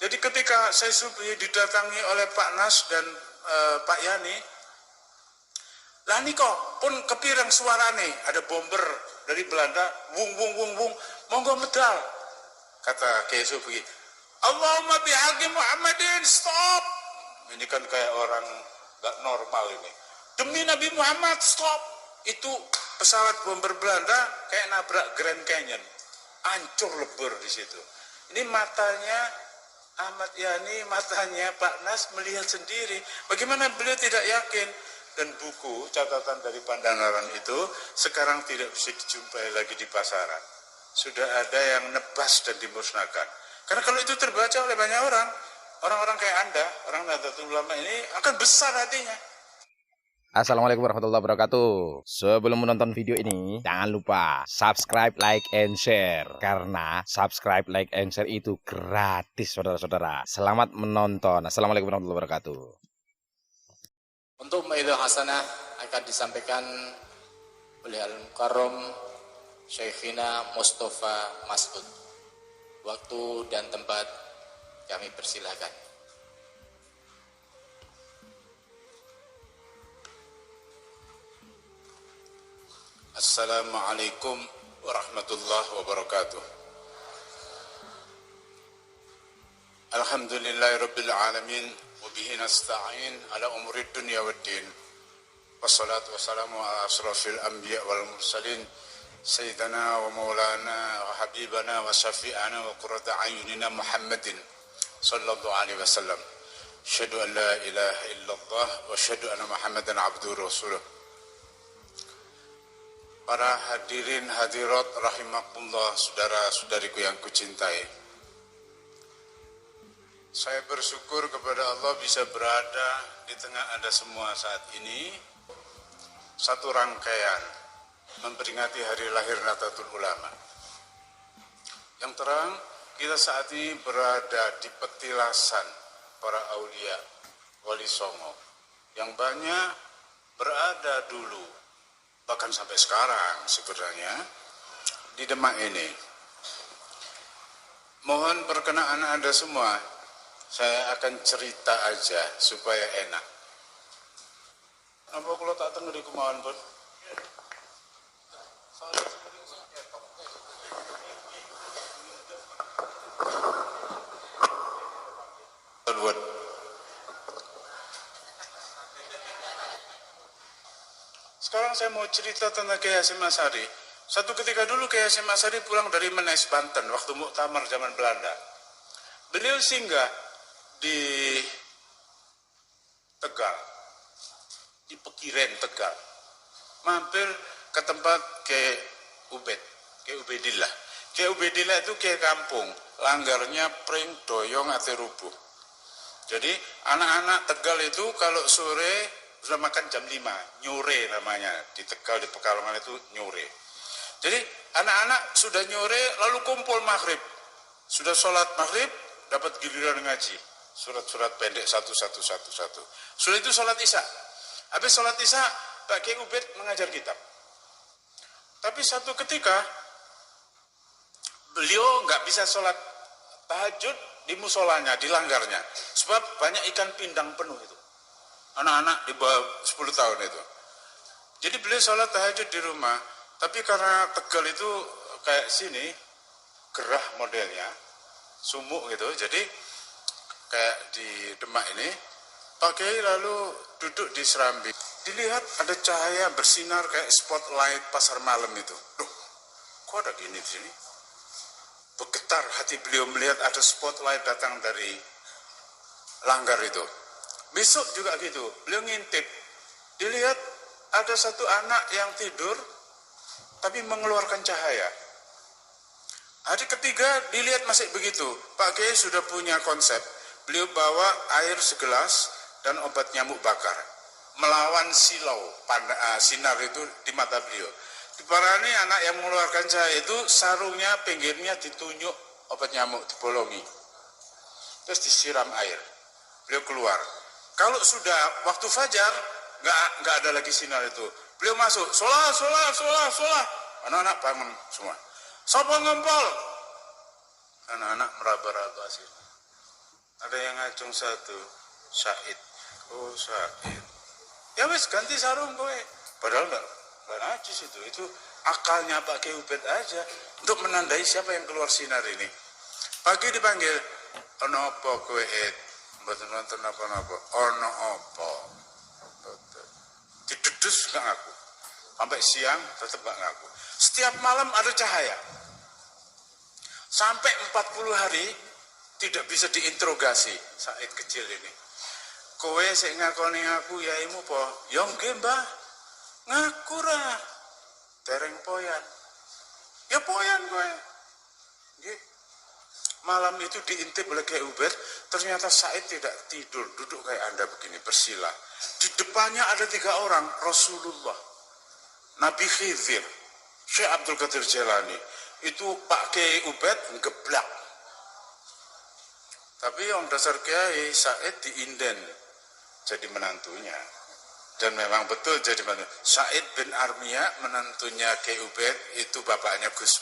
Jadi ketika saya Subhi didatangi oleh Pak Nas dan Pak Yani, lah nih kok pun kepirang suarane, ada bomber dari Belanda, wung wung wung wung, monggo medal. Kata Kiai Subhi, Allahumma bihaqi Muhammadin, stop. Ini kan kayak orang gak normal ini. Demi Nabi Muhammad, stop. Itu pesawat bomber Belanda kayak nabrak Grand Canyon, hancur lebur di situ. Ini matanya Ahmad Yani, matanya Pak Nas melihat sendiri. Bagaimana beliau tidak yakin? Dan buku catatan dari Pandanaran itu sekarang tidak bisa dijumpai lagi di pasaran. Sudah ada yang nebas dan dimusnahkan. Karena kalau itu terbaca oleh banyak orang, orang-orang kayak Anda, orang Nahdlatul Ulama ini akan besar hatinya. Assalamualaikum warahmatullahi wabarakatuh. Sebelum menonton video ini, jangan lupa subscribe, like, and share. Karena subscribe, like, and share itu gratis, saudara-saudara. Selamat menonton. Assalamualaikum warahmatullahi wabarakatuh. Untuk Maidah Hasanah akan disampaikan oleh Al-Mukarram Syekhina Mustafa Mas'ud. Waktu dan tempat kami persilahkan. Assalamualaikum warahmatullahi wabarakatuh. Alhamdulillahirabbil alamin wa bihi nasta'in ala umuri dunya waddin. Wassalatu wassalamu ala asrafil anbiya wal mursalin sayyidina wa maulana wa habibana wa syafi'ana wa qurrata ayunina Muhammadin sallallahu alaihi wasallam. Asyhadu an la ilaha illallah wa asyhadu anna Muhammadan abduhu wa rasuluh. Para hadirin hadirat rahimakumullah, saudara-saudariku yang kucintai. Saya bersyukur kepada Allah bisa berada di tengah Anda semua saat ini. Satu rangkaian memperingati hari lahir Nahdlatul Ulama. Yang terang, kita saat ini berada di petilasan para aulia, wali songo. Yang banyak berada dulu, bahkan sampai sekarang sebenarnya di Demak ini. Mohon perkenaan Anda semua, saya akan cerita aja supaya enak. Apa kalau tak tengok di kemauan pun? Sekarang saya mau cerita tentang Kiai Hasyim Asy'ari. Satu ketika dulu Kiai Hasyim Asy'ari pulang dari Menes, Banten, waktu muktamar zaman Belanda. Beliau singgah di Tegal, di Pekiren Tegal. Mampir ke tempat Kiai Ubaidillah. Kiai Ubaidillah itu Kiai kampung, langgarnya pring doyong ate rubuh. Jadi anak-anak Tegal itu kalau sore sudah makan jam 5, nyore namanya. Di Tegal, di Pekalongan itu nyore. Jadi anak-anak sudah nyore lalu kumpul maghrib. Sudah sholat maghrib, dapat giliran ngaji. Surat-surat pendek satu. Sudah itu sholat isya. Habis sholat isya, Pak Kiai Ubaid mengajar kitab. Tapi satu ketika, beliau nggak bisa sholat tahajud di musolanya, di langgarnya. Sebab banyak ikan pindang penuh itu. Anak-anak di bawah 10 tahun itu. Jadi beliau sholat tahajud di rumah, tapi karena Tegal itu kayak sini, gerah modelnya, sumuk gitu, jadi kayak di Demak ini, Pak Kiai lalu duduk di serambi. Dilihat ada cahaya bersinar kayak spotlight pasar malam itu. Loh, kok ada gini di sini? Bergetar hati beliau melihat ada spotlight datang dari langgar itu. Besok juga gitu, beliau ngintip, dilihat ada satu anak yang tidur, tapi mengeluarkan cahaya. Hari ketiga dilihat masih begitu, Pak Kiai sudah punya konsep, beliau bawa air segelas dan obat nyamuk bakar, melawan silau, sinar itu di mata beliau. Diparani anak yang mengeluarkan cahaya itu, sarungnya, pinggirnya ditunjuk obat nyamuk, dibolongi. Terus disiram air, beliau keluar. Kalau sudah waktu fajar, nggak ada lagi sinar itu. Beliau masuk, sholat. Anak-anak bangun semua. Sapa ngempol? Anak-anak meraba-raba sih. ada yang ngacung satu, Said. Oh Said. Ya wes ganti sarung kowe. Padahal enggak najis itu akalnya Pak Kiai Ubed aja untuk menandai siapa yang keluar sinar ini. Pagi dipanggil, ono apa kowe Ed? Mboten nonton apa-apa. Ono apa? Didedus nggak ngaku. Sampai siang tetap nggak ngaku. Setiap malam ada cahaya. Sampai 40 hari tidak bisa diinterogasi Said kecil ini. Kowe sik ngakoni aku yaimu po? Ya nggih Mbah. Ngaku ra. Dereng poyan. Ya poyan kowe. Nggih. Malam itu diintip oleh Kiai Ubed, ternyata Said tidak tidur, duduk kayak Anda begini, bersila. Di depannya ada 3 orang, Rasulullah, Nabi Khidir, Syekh Abdul Qadir Jailani. Itu Pak Kiai Ubed ngeblak. Tapi yang dasar Kiai, Said diinden jadi menantunya. Dan memang betul jadi menantu. Said bin Armia, menantunya Kiai Ubed, itu bapaknya Gus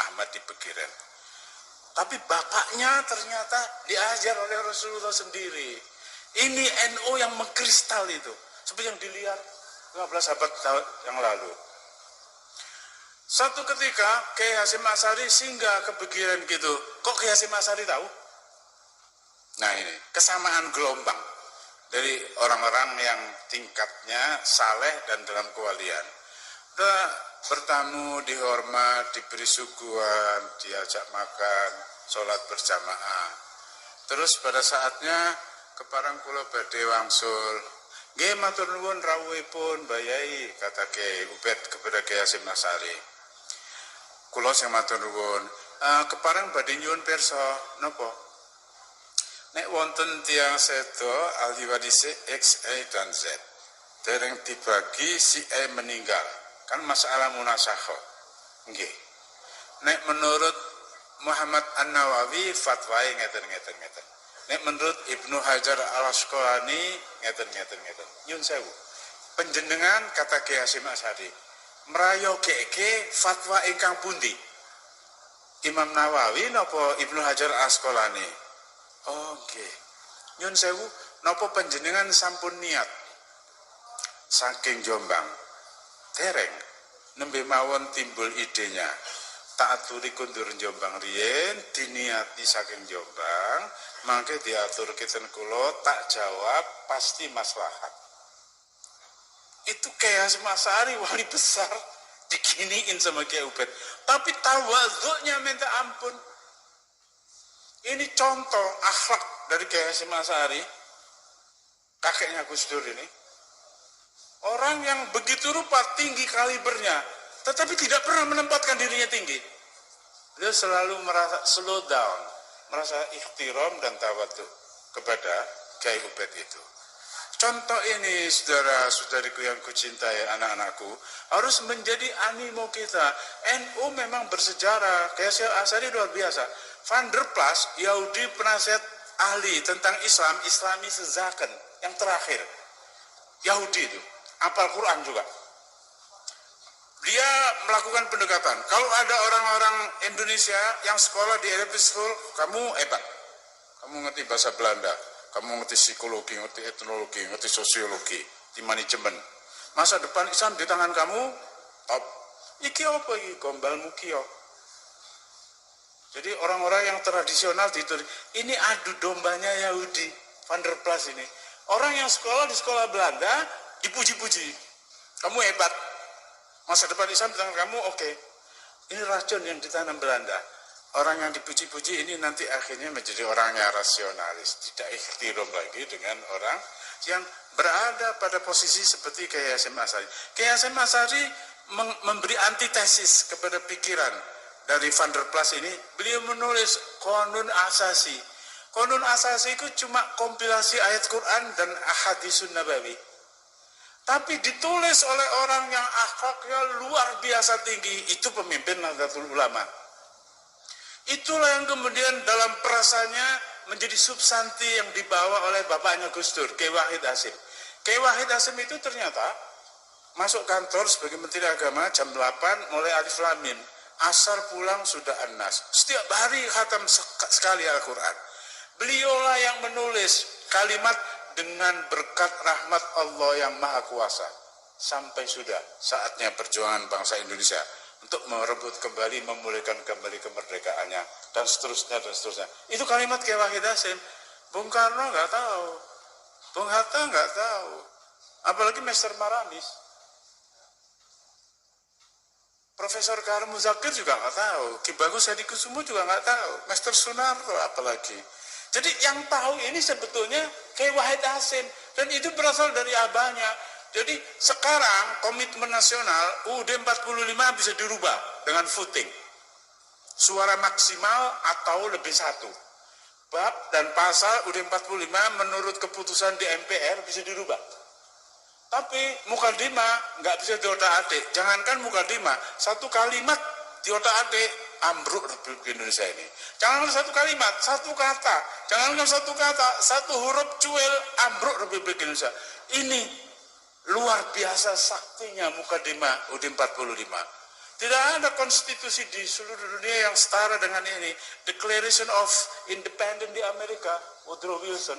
Ahmad di Pegiran. Tapi bapaknya ternyata diajar oleh Rasulullah sendiri. Ini NU yang mengkristal itu. Seperti yang dilihat 15 abad yang lalu. Satu ketika Kiai Hasyim Asy'ari singgah ke Pegiran gitu. Kok Kiai Hasyim Asy'ari tahu? Nah ini, kesamaan gelombang dari orang-orang yang tingkatnya saleh dan dalam kewalian. Udah bertamu, dihormat, diberi suguhan, diajak makan, sholat berjamaah. Terus pada saatnya keparang kula badhe wangsul. Nggih matur nuwun rawuhipun Mbah Yai, kata Kiai Ubed kepada Kiai Hasyim Asy'ari. Kula sing matur nuwun, keparang badhe nyuwun pirsa napa? Nek wonten tiyang sedo ahli waris X, Y, dan Z. Dereng dibagi si E meninggal. Kan masalah munasakhoh. Nggih. Nek menurut Muhammad An-Nawawi fatwai ngeten. Nek menurut Ibnu Hajar Al-Asqalani ngeten. Nyun sewu. Panjenengan kata Kiai Hasyim Asy'ari, mrayogeke fatwa ingkang pundi? Imam Nawawi napa Ibnu Hajar Al-Asqalani? Oh nggih. Nyun sewu, napa panjenengan sampun niat saking Jombang? Dereng, nembe mawon timbul idenya. Tak aturi kundur Jombang riyen, diniati saking Jombang, mangke diatur kiten kula, tak jawab pasti maslahat. Itu Kiai Hasyim Asy'ari wali besar diginiin sama Kiai Ubed. Tapi tawadhu'nya minta ampun. Ini contoh akhlak dari Kiai Hasyim Asy'ari, kakeknya Gus Dur ini. Orang yang begitu rupa tinggi kalibernya, tetapi tidak pernah menempatkan dirinya tinggi. Beliau selalu merasa slow down, merasa ikhtiram dan tawadhu kepada Kiai Ubed itu. Contoh ini, saudara-saudariku yang kucintai, anak-anakku, harus menjadi animo kita. NU memang bersejarah, Kiai Hasyim Asy'ari luar biasa. Van der Plas, Yahudi penasihat ahli tentang Islam, Islami Sezaken, yang terakhir. Yahudi itu. Apal Quran juga. Dia melakukan pendekatan. Kalau ada orang-orang Indonesia yang sekolah di LP School, kamu hebat. Kamu ngerti bahasa Belanda, kamu ngerti psikologi, ngerti etnologi, ngerti sosiologi, di manajemen. Masa depan Islam di tangan kamu, top. Iki apa iki? Gombalmu kio. Jadi orang-orang yang tradisional ini adu dombanya Yahudi, Van der Plas ini. Orang yang sekolah di sekolah Belanda, dipuji-puji, kamu hebat, masa depan Islam di tangan kamu, oke. Ini racun yang ditanam Belanda. Orang yang dipuji-puji ini nanti akhirnya menjadi orangnya rasionalis, tidak ikhtiram lagi dengan orang yang berada pada posisi seperti Kiai Hasyim Asy'ari. Kiai Hasyim Asy'ari memberi antitesis kepada pikiran dari Van der Plas ini. Beliau menulis Qanun Asasi. Qanun Asasi itu cuma kompilasi ayat Quran dan ahadisun Nabawi. Tapi ditulis oleh orang yang akhlaknya luar biasa tinggi, itu pemimpin Nahdlatul Ulama. Itulah yang kemudian dalam perasaannya menjadi substansi yang dibawa oleh bapaknya Gus Dur, Kiai Wahid Hasyim. Kiai Wahid Hasyim itu ternyata masuk kantor sebagai Menteri Agama jam 8 mulai Alif Lam Mim. Asar pulang sudah An-Nas. Setiap hari khatam sekali Al-Quran. Beliaulah yang menulis kalimat dengan berkat rahmat Allah yang Maha Kuasa. Sampai sudah saatnya perjuangan bangsa Indonesia untuk merebut kembali, memulihkan kembali kemerdekaannya, dan seterusnya, dan seterusnya. Itu kalimat Kiai Wahid Hasyim. Bung Karno nggak tahu, Bung Hatta nggak tahu, apalagi Master Maramis. Profesor Karim Muzakir juga nggak tahu, Ki Bagus Hadikusumo juga nggak tahu, Master Sunarto apalagi. Jadi yang tahu ini sebetulnya Kiai Wahid Hasyim, dan itu berasal dari abahnya. Jadi sekarang komitmen nasional UUD 45 bisa dirubah dengan voting. Suara maksimal atau lebih satu. Bab dan pasal UUD 45 menurut keputusan di MPR bisa dirubah. Tapi mukadimah nggak bisa diotak-atik. Jangankan mukadimah, satu kalimat diotak-atik, ambruk Republik Indonesia ini. Jangankan satu kalimat, satu kata. Jangankan satu kata, satu huruf cuil, ambruk Republik Indonesia. Ini luar biasa saktinya mukadimah UUD 45. Tidak ada konstitusi di seluruh dunia yang setara dengan ini. Declaration of Independence di Amerika, Woodrow Wilson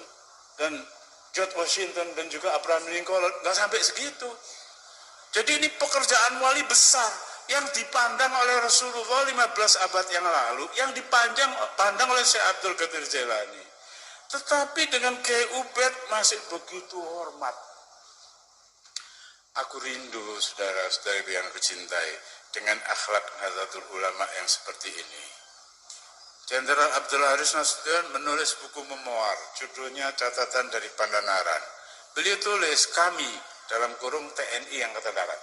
dan George Washington dan juga Abraham Lincoln, nggak sampai segitu. Jadi ini pekerjaan wali besar yang dipandang oleh Rasulullah 15 abad yang lalu, yang dipandang oleh Syekh Abdul Qadir Jailani. Tetapi dengan Kiai Ubed masih begitu hormat. Aku rindu saudara-saudari yang aku cintai dengan akhlak Nahdlatul Ulama yang seperti ini. Jenderal Abdul Haris Nasution menulis buku memoir, judulnya Catatan dari Pandanaran. Beliau tulis, kami, dalam kurung TNI Angkatan Darat,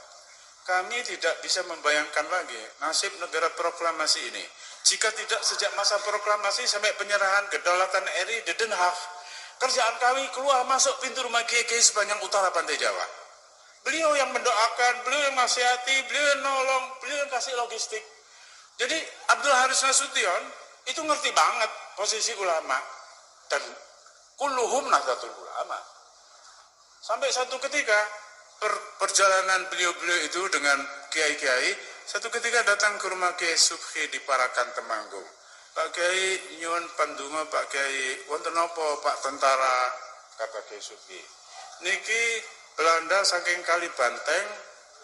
kami tidak bisa membayangkan lagi nasib negara proklamasi ini. Jika tidak sejak masa proklamasi sampai penyerahan kedaulatan RI di Den Haag, kerjaan kami keluar masuk pintu rumah kiai-kiai sepanjang utara pantai Jawa. Beliau yang mendoakan, beliau yang nasihati, beliau yang nolong, beliau yang kasih logistik. Jadi Abdul Haris Nasution itu ngerti banget posisi ulama, dan kulluhum Nahdlatul Ulama. Sampai satu ketika perjalanan beliau-beliau itu dengan kiai-kiai, satu ketika datang ke rumah Kiai Subhi di Parakan Temanggung. Pak Kiai nyuwun pandonga, Pak Kiai, wonten napa Pak tentara, kata Kiai Subhi. Niki Belanda saking kali Banteng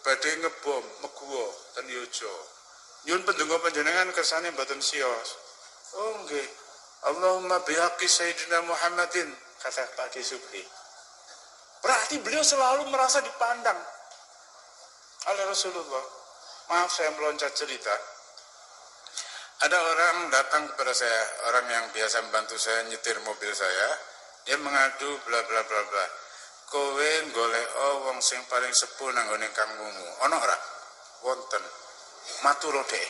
badhe ngebom Meguwo ten Yojo. Nyuwun pandonga panjenengan kersane mboten siyos. Oh nggih. Allahumma bihaqqi Sayyidina Muhammadin, kata Pak Kiai Subhi. Berarti beliau selalu merasa dipandang oleh Rasulullah. Maaf saya meloncat cerita. Ada orang datang kepada saya, orang yang biasa membantu saya nyetir mobil saya. Dia mengadu bla bla bla bla. Kowe golek wong sing paling sepuh nang gone kangmumu. Ono ora? Wonten. Matur dhek.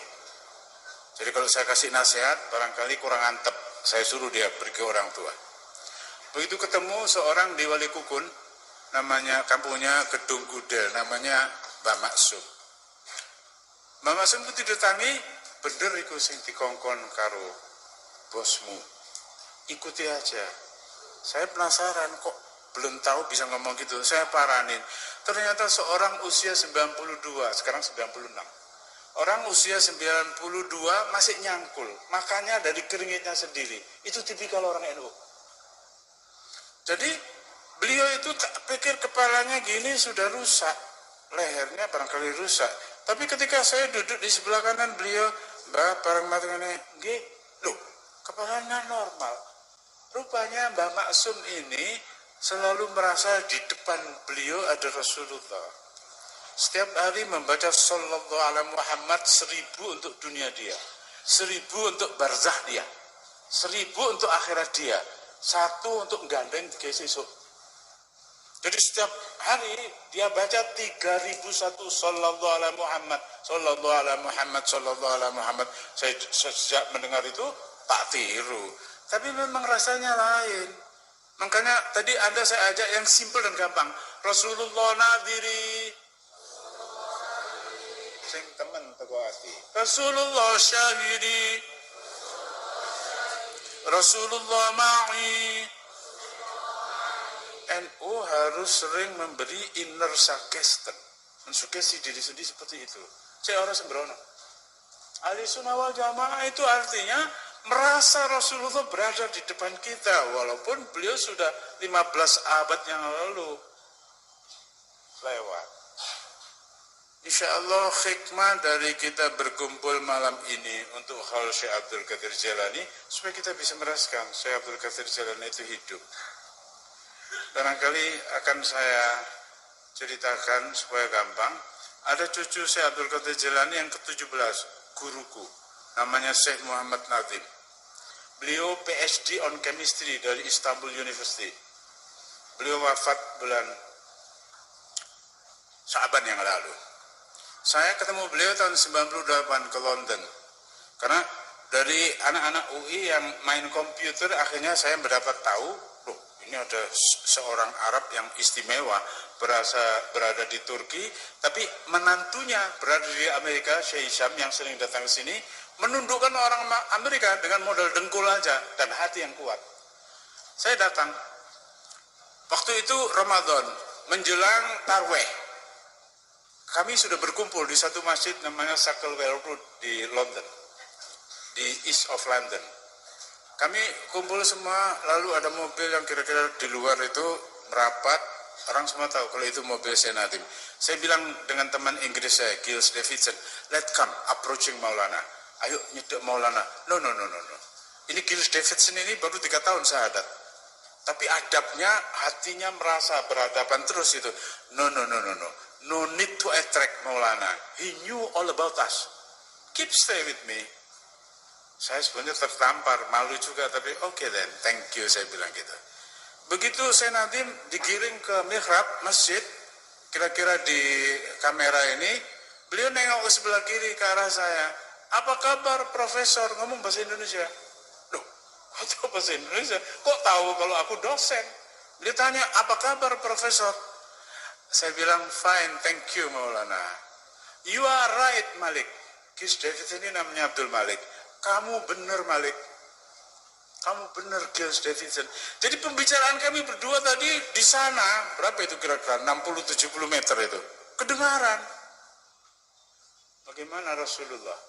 Jadi kalau saya kasih nasihat, barangkali kurang antep, saya suruh dia pergi ke orang tua. Begitu ketemu seorang di Wali Kukun, namanya kampungnya Gedung Gudel, namanya Mbak Maksum. Mbak Maksum itu didatangi, bener iku sing dikongkon karo bosmu. Ikuti aja. Saya penasaran kok belum tahu bisa ngomong gitu. Saya paranin. Ternyata seorang usia 92, sekarang 96. Orang usia 92 masih nyangkul, makanya dari keringitnya sendiri. Itu tipikal orang NU. Jadi beliau itu tak pikir kepalanya gini sudah rusak, lehernya barangkali rusak. Tapi ketika saya duduk di sebelah kanan beliau, Mbak bareng matanya, nggih, loh, kepalanya normal. Rupanya Mbak Maksum ini selalu merasa di depan beliau ada Rasulullah. Setiap hari membaca Sallallahu Alaihi Muhammad 1000 untuk dunia dia, 1000 untuk barzah dia, 1000 untuk akhirat dia, 1 untuk gandeng ke sesuk. Jadi setiap hari dia baca 3001 Sallallahu Alaihi Muhammad, Sallallahu Alaihi Muhammad, Sallallahu Alaihi Muhammad. Saya sejak mendengar itu tak tiru, tapi memang rasanya lain. Makanya tadi Anda saya ajak yang simpel dan gampang. Rasulullah nadiri, sing temen teko ati. Rasulullah syahidi, Rasulullah ma'i. NU harus sering memberi inner suggestion, mensugesti diri sendiri seperti itu. Saya orang sembrono. Ahli sunnah wal jamaah itu artinya merasa Rasulullah berada di depan kita, walaupun beliau sudah 15 abad yang lalu lewat. Insya Allah hikmah dari kita berkumpul malam ini untuk hal Syekh Abdul Qadir Jailani, supaya kita bisa merasakan Syekh Abdul Qadir Jailani itu hidup. Barangkali akan saya ceritakan supaya gampang. Ada cucu Syekh Abdul Qadir Jailani yang ke-17, guruku, namanya Syekh Muhammad Nadim. Beliau PhD on Chemistry dari Istanbul University. Beliau wafat bulan Syaban yang lalu. Saya ketemu beliau tahun 98 ke London. Karena dari anak-anak UI yang main komputer, akhirnya saya mendapat tahu, loh, ini ada seorang Arab yang istimewa, berada di Turki, tapi menantunya berada di Amerika, Syekh Hisham yang sering datang ke sini, menundukkan orang Amerika dengan modal dengkul aja dan hati yang kuat. Saya datang. Waktu itu Ramadan, menjelang Tarweh. Kami sudah berkumpul di satu masjid namanya Sacklewell Road di London, di East of London. Kami kumpul semua, lalu ada mobil yang kira-kira di luar itu merapat. Orang semua tahu kalau itu mobil Syekh Nadim. Saya bilang dengan teman Inggris saya, Giles Davidson, let's come approaching Maulana. Ayo nyedek Maulana. No. Ini Giles Davidson ini baru 3 tahun syahadat. Tapi adabnya, hatinya merasa berhadapan terus itu. No. No need to attract Maulana. He knew all about us. Keep stay with me. Saya sebenarnya tertampar, malu juga, tapi okay then, thank you, saya bilang gitu. Begitu Syekh Nadim digiring ke mihrab masjid, kira-kira di kamera ini, beliau nengok ke sebelah kiri ke arah saya. Apa kabar Profesor? Ngomong bahasa Indonesia. Loh, kok tahu bahasa Indonesia? Kok tahu kalau aku dosen? Dia tanya, apa kabar Profesor? Saya bilang, fine, thank you Maulana. You are right Malik. Kis David ini namanya Abdul Malik. Kamu benar Malik. Kamu benar Giles Davidson. Jadi pembicaraan kami berdua tadi di sana, berapa itu kira-kira? 60-70 meter itu. Kedengaran. Bagaimana Rasulullah?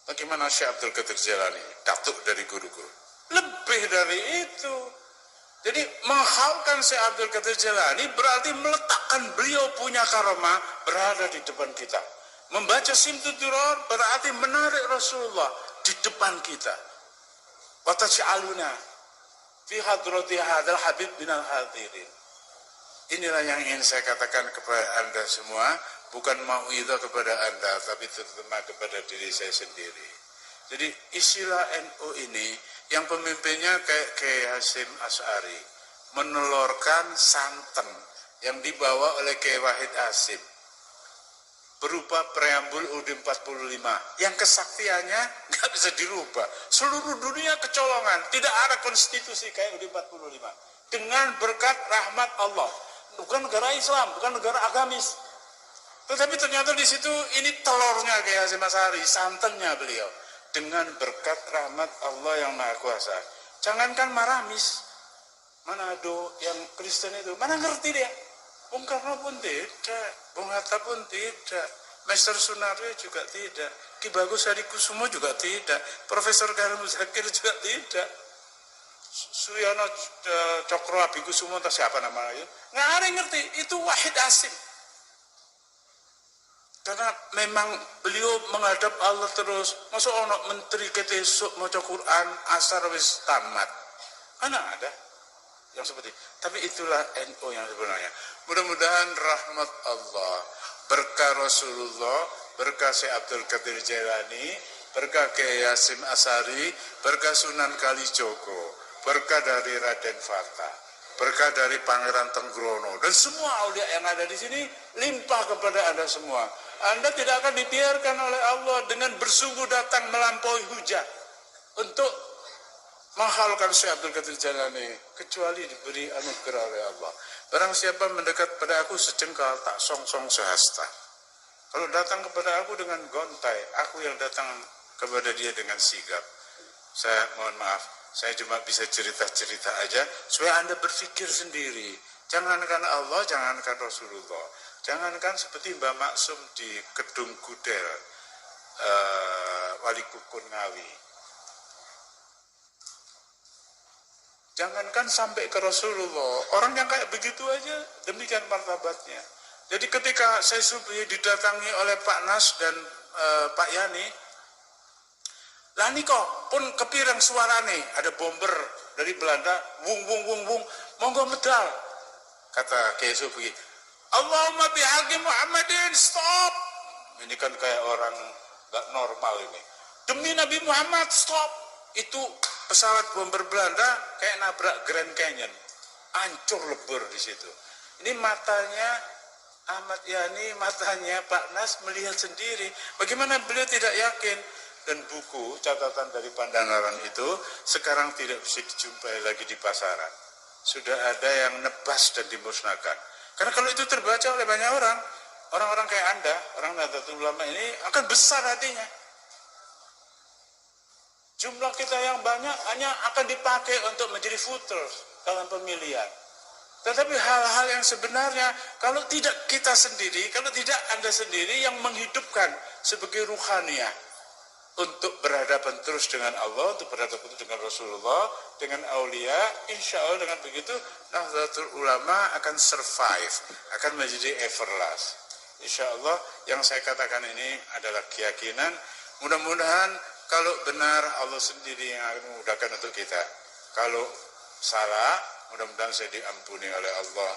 Bagaimana Syekh Abdul Qadir Jailani? Datuk dari guru-guru. Lebih dari itu. Jadi menghaulkan Syekh Abdul Qadir Jailani berarti meletakkan beliau punya karomah berada di depan kita. Membaca Simtud Duror berarti menarik Rasulullah di depan kita. Wa taj'aluna fi hadrati hadzal habib minal hadirin. Inilah yang ingin saya katakan kepada Anda semua, bukan mauidhah kepada Anda, tapi terutama kepada diri saya sendiri. Jadi istilah NU ini yang pemimpinnya kayak Hasyim Asy'ari menelurkan santen yang dibawa oleh Kiai Wahid Hasyim berupa preambul UUD 45 yang kesaktiannya nggak bisa dirubah. Seluruh dunia kecolongan, tidak ada konstitusi kayak UUD 45 dengan berkat rahmat Allah. Bukan negara Islam, bukan negara agamis. Tetapi ternyata di situ ini telurnya Kiai Hasyim Asy'ari, santennya beliau. Dengan berkat rahmat Allah yang Maha Kuasa. Jangankan Maramis, Manado yang Kristen itu, mana ngerti dia? Bung Karno pun tidak, Bung Hatta pun tidak, Master Sunario juga tidak, Ki Bagus Hadikusumo juga tidak, Profesor Karim Muzakir juga tidak, Suyono Cokro Abikusumo atau siapa namanya, nggak ada yang ngerti, itu Wahid Hasyim. Karena memang beliau menghadap Allah terus. Masa ono menteri kita esok maca Quran asar wis tamat. Mana ada yang seperti. Tapi itulah NU yang sebenarnya. Mudah-mudahan rahmat Allah, berkah Rasulullah, berkah Syekh Abdul Qadir Jailani, berkah Kiai Hasyim Asy'ari, berkah Sunan Kalijogo, berkah dari Raden Fatah, berkah dari Pangeran Tenggrono dan semua aulia yang ada di sini limpah kepada Anda semua. Anda tidak akan dibiarkan oleh Allah dengan bersungguh datang melampaui hujan untuk menghalalkan Syekh Abdul Qadir Jailani kecuali diberi anugerah oleh Allah. Barang siapa mendekat pada aku sejengkal tak song-song sehasta. Kalau datang kepada aku dengan gontai, aku yang datang kepada dia dengan sigap. Saya mohon maaf, saya cuma bisa cerita-cerita aja supaya Anda berpikir sendiri. Jangankan Allah, jangankan Rasulullah. Jangankan seperti Mbak Maksum di Kedung Gudel, Wali Kukun Ngawi. Jangankan sampai ke Rasulullah, orang yang kayak begitu aja demikian martabatnya. Jadi ketika saya didatangi oleh Pak Nas dan Pak Yani, lah niko pun kepirang suarane, ada bomber dari Belanda, wung wung wung wung, monggo medal. Kata Kiai Sufi, Allahumma bihaqi Muhammadin, stop. Ini kan kayak orang gak normal ini. Demi Nabi Muhammad, stop. Itu pesawat bomber Belanda kayak nabrak Grand Canyon, hancur lebur di situ. Ini matanya Ahmad Yani, matanya Pak Nas melihat sendiri. Bagaimana beliau tidak yakin? Dan buku catatan dari Pandanaran itu sekarang tidak bisa dijumpai lagi di pasaran. Sudah ada yang nebas dan dimusnahkan. Karena kalau itu terbaca oleh banyak orang, orang-orang kayak Anda, orang Nahdlatul Ulama ini akan besar hatinya. Jumlah kita yang banyak hanya akan dipakai untuk menjadi voters dalam pemilihan. Tetapi hal-hal yang sebenarnya kalau tidak kita sendiri, kalau tidak Anda sendiri yang menghidupkan sebagai ruhaniyah untuk berhadapan terus dengan Allah, untuk berhadapan terus dengan Rasulullah, dengan aulia, insya Allah dengan begitu Nahdlatul Ulama akan survive, akan menjadi everlast. Insya Allah yang saya katakan ini adalah keyakinan. Mudah-mudahan kalau benar Allah sendiri yang akan memudahkan untuk kita. Kalau salah, mudah-mudahan saya diampuni oleh Allah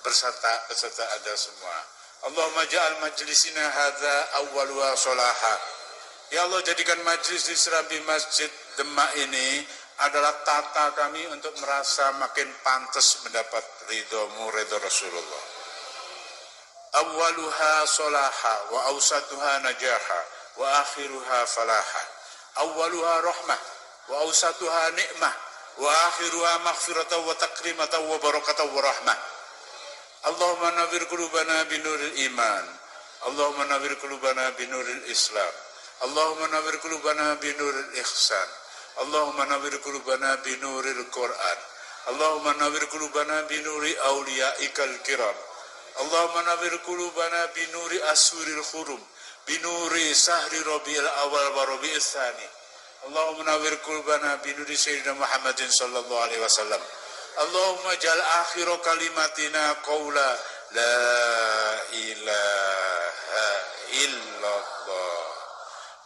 beserta Anda semua. Allahumma ja'al majlisina hadza awwaluha sholaha. Ya Allah, jadikan majlis di Serambi Masjid Demak ini adalah tata kami untuk merasa makin pantas mendapat ridhomu, ridho Rasulullah. Awwaluha sholaha wa awsatuha najaha wa akhiruha falaha. Awwaluha rahmah wa awsatuha ni'mah wa akhiruha maghfiratan wa takrimatan wa barakatan wa rahmah. Allahumma nawwir qulubana binuril iman. Allahumma nawwir qulubana binuril Islam. Allahumma nawwir qulubana binuril ihsan. Allahumma nawwir qulubana binuril Quran. Allahumma nawwir qulubana binuri awliyaikal kiram. Allahumma nawwir qulubana binuri asuril khurum. Binuri sahri Rabiul Awal wa Rabiul Tsani. Allahumma nawwir qulubana binuri Sayyidina Muhammadin sallallahu alaihi wasallam. Allahumma ja'al akhir kalimatina qaula la ilaha illallah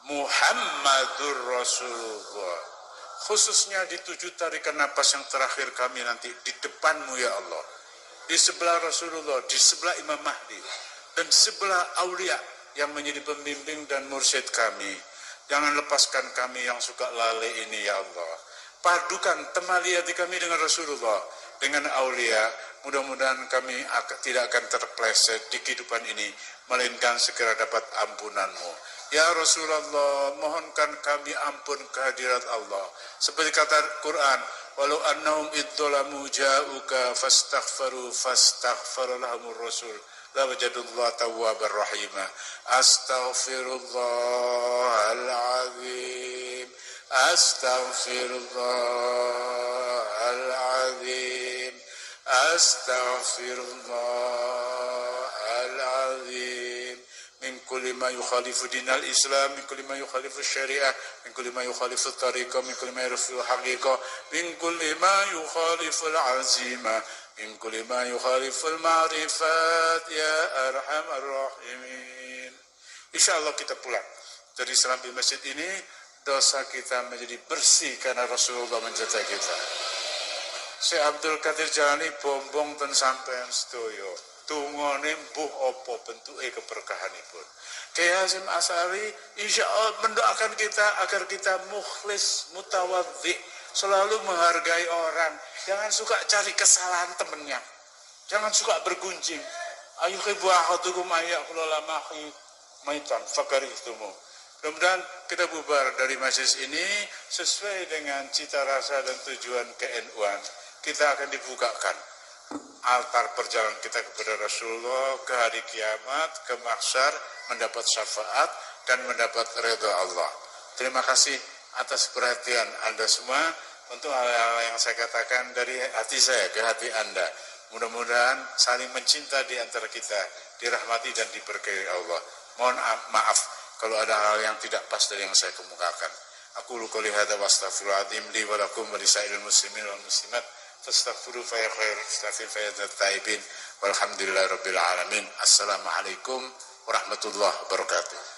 Muhammadur Rasulullah. Khususnya di 7 tarikan napas yang terakhir kami nanti di depanmu ya Allah, di sebelah Rasulullah, di sebelah Imam Mahdi, dan di sebelah aulia yang menjadi pembimbing dan mursyid kami. Jangan lepaskan kami yang suka lalai ini ya Allah. Padukan temali hati kami dengan Rasulullah, dengan aulia. Mudah-mudahan kami tidak akan terpleset di kehidupan ini, melainkan segera dapat ampunanmu. Ya Rasulullah, mohonkan kami ampun kehadirat Allah. Seperti kata Quran, walau annahum idzalamu ja'uka fastaghfaru lahumur rasul la wajadullah tawwabar rahima. Astaghfirullahaladzim. Astaghfirullahaladzim. Astaghfirullahaladzim. Min kulli ma yukhalifu dinal Islam, min kulli ma yukhalifu syariah, min kulli ma yukhalifu tariqah, min kulli ma yukhalifu haqiqah, min kulli ma yukhalifu al-azimah, min kulli ma yukhalifu al-ma'rifat ya arhamar rahimin. Insyaallah kita pulang dari Serambi Masjid ini, dosa kita menjadi bersih karena Rasulullah menjaga kita. Syekh Abdul Qadir Jalani bombong ten sampean sedoyo. Tungone mbuh apa bentuke keberkahanipun. Kiai Hasyim Asy'ari insyaallah mendoakan kita agar kita mukhlis, mutawadhi, selalu menghargai orang. Jangan suka cari kesalahan temennya. Jangan suka bergunjing. Ayu khibu ahadukum ayyakula lamahi maitan fakarihtumu. Mudah-mudahan kita bubar dari majelis ini sesuai dengan cita rasa dan tujuan ke-NU-an. Kita akan dibukakan altar perjalanan kita kepada Rasulullah, ke hari kiamat, ke mahsyar, mendapat syafaat dan mendapat ridha Allah. Terima kasih atas perhatian Anda semua untuk hal-hal yang saya katakan dari hati saya ke hati Anda. Mudah-mudahan saling mencinta di antara kita, dirahmati dan diberkahi Allah. Mohon maaf kalau ada hal yang tidak pas dari yang saya kemukakan. Aku qouli hadza wa astaghfirullahaladzim li wa lakum wa lisairil muslimin wal muslimat fastaghfiru fa ya khairul mustaghfir fa ya taibin walhamdulillahirabbil alamin. Assalamualaikum warahmatullahi wabarakatuh.